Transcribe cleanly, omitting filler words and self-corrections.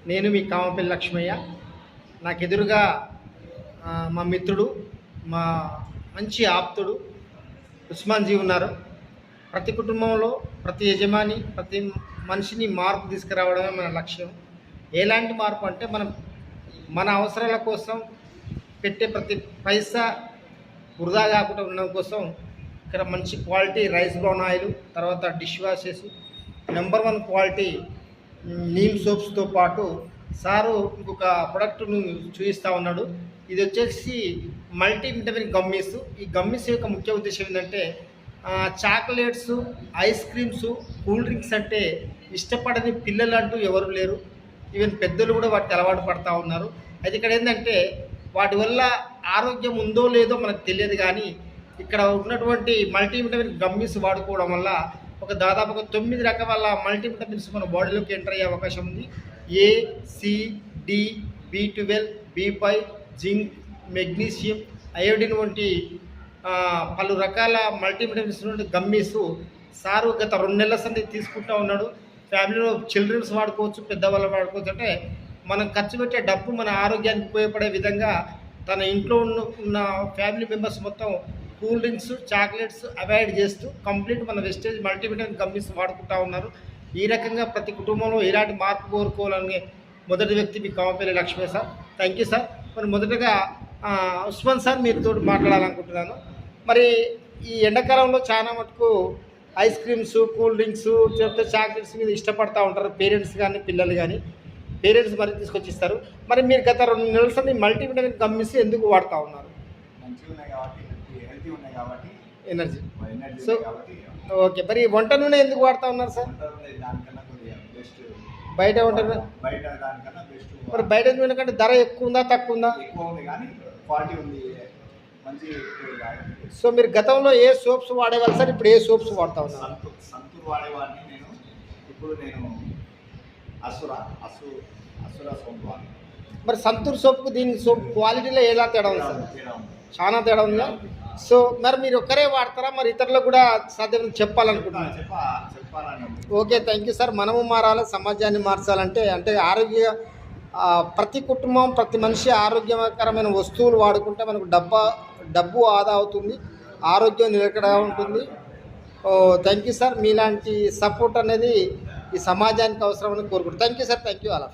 నేను మీ కామపల్లి లక్ష్మయ్య. నాకు ఎదురుగా మా మిత్రుడు, మా మంచి ఆప్తుడు ఉస్మాన్జీ ఉన్నారు. ప్రతి కుటుంబంలో ప్రతి యజమాని ప్రతి మనిషిని మార్పు తీసుకురావడమే మన లక్ష్యం. ఎలాంటి మార్పు అంటే మన అవసరాల కోసం పెట్టే ప్రతి పైసా వృధా కాకుండా ఉండడం కోసం ఇక్కడ మంచి క్వాలిటీ రైస్ బ్రౌన్ ఆయిల్, తర్వాత dish washes, number 1 quality neem సోప్స్తో పాటు సారు ఇంకొక ప్రొడక్ట్ను చూపిస్తూ ఉన్నాడు. ఇది వచ్చేసి మల్టీవిటమిన్ గమ్మీస్. ఈ గమ్మీస్ యొక్క ముఖ్య ఉద్దేశం ఏంటంటే chocolates, ice creams, cool drinks అంటే ఇష్టపడని పిల్లలు అంటూ ఎవరు లేరు. ఈవెన్ పెద్దలు కూడా వాటికి అలవాటు పడుతూ ఉన్నారు. అయితే ఇక్కడ ఏంటంటే వాటి వల్ల ఆరోగ్యం ఉందో లేదో మనకు తెలియదు, కానీ ఇక్కడ ఉన్నటువంటి మల్టీవిటమిన్ గమ్మీస్ వాడుకోవడం వల్ల దాదాపుగా 9 రకాల మల్టీవిటమిన్స్ మన బాడీలోకి ఎంటర్ అయ్యే అవకాశం ఉంది. A, C, D, B12, B5, zinc, magnesium, iodine వంటి పలు రకాల మల్టీవిటమిన్స్ నుండి గమ్మీస్ సారు గత 2 నెలల సంది తీసుకుంటూ ఉన్నాడు. ఫ్యామిలీలో చిల్డ్రన్స్ వాడుకోవచ్చు, పెద్దవాళ్ళు వాడుకోవచ్చు. అంటే మనం ఖర్చు పెట్టే డబ్బు మన ఆరోగ్యానికి ఉపయోగపడే విధంగా తన ఇంట్లో ఉన్న ఫ్యామిలీ మెంబర్స్ మొత్తం కూల్ డ్రింక్స్, చాక్లెట్స్ అవాయిడ్ చేస్తూ కంప్లీట్ మన వెస్టేజ్ మల్టీవిటమిన్ గమ్మీస్ వాడుకుంటూ ఉన్నారు. ఈ రకంగా ప్రతి కుటుంబంలో ఇలాంటి మార్పు కోరుకోవాలనే మొదటి వ్యక్తి మీ Kamapalli Lakshmaiah sir. Thank you sir. మరి మొదటగా ఉస్మాన్ సార్ మీతో మాట్లాడాలనుకుంటున్నాను. మరి ఈ ఎండాకాలంలో చాలా మటుకు ఐస్ క్రీమ్స్, కూల్ డ్రింక్స్, లేకపోతే చాక్లెట్స్ మీద ఇష్టపడతూ ఉంటారు పేరెంట్స్ కానీ పిల్లలు కానీ. పేరెంట్స్ మరి తీసుకొచ్చి ఇస్తారు. మరి మీరు గత 2 నెలల సంది మల్టీవిటమిన్ గమ్మీస్ ఎందుకు వాడుతూ ఉన్నారు? ఎనర్జీ. సో ఓకే, మరి వంట నూనె ఎందుకు వాడుతూ ఉన్నారు సార్? బయట వంట మరి బయట నూనె కంటే ధర ఎక్కువ ఉందా తక్కువ ఉందా? సో మీరు గతంలో ఏ సోప్స్ వాడేవాళ్ళు సార్, ఇప్పుడు ఏ సోప్స్ వాడుతూ ఉన్నారు? సంతూర్ వాడేవాడిని నేను. ఇప్పుడు నేను అసురా సోప్ వాడు. మరి సంతూర్ సోప్కు దీని సోప్ క్వాలిటీలో ఎలా తేడా ఉంది సార్? చాలా తేడా ఉందా? సో మరి మీరు ఒక్కరే వాడతారా, మరి ఇతరులకు కూడా సాధ్యం చెప్పాలనుకుంటున్నారు? Okay, thank you sir. మనము మారాలి, సమాజాన్ని మార్చాలంటే ప్రతి కుటుంబం ప్రతి మనిషి ఆరోగ్యకరమైన వస్తువులు వాడుకుంటే మనకు డబ్బు ఆదా అవుతుంది, ఆరోగ్యం నిలకడగా ఉంటుంది. Thank you sir. మీలాంటి సపోర్ట్ అనేది ఈ సమాజానికి అవసరమని కోరుకుంటున్నాను. Thank you sir. Thank you. అలా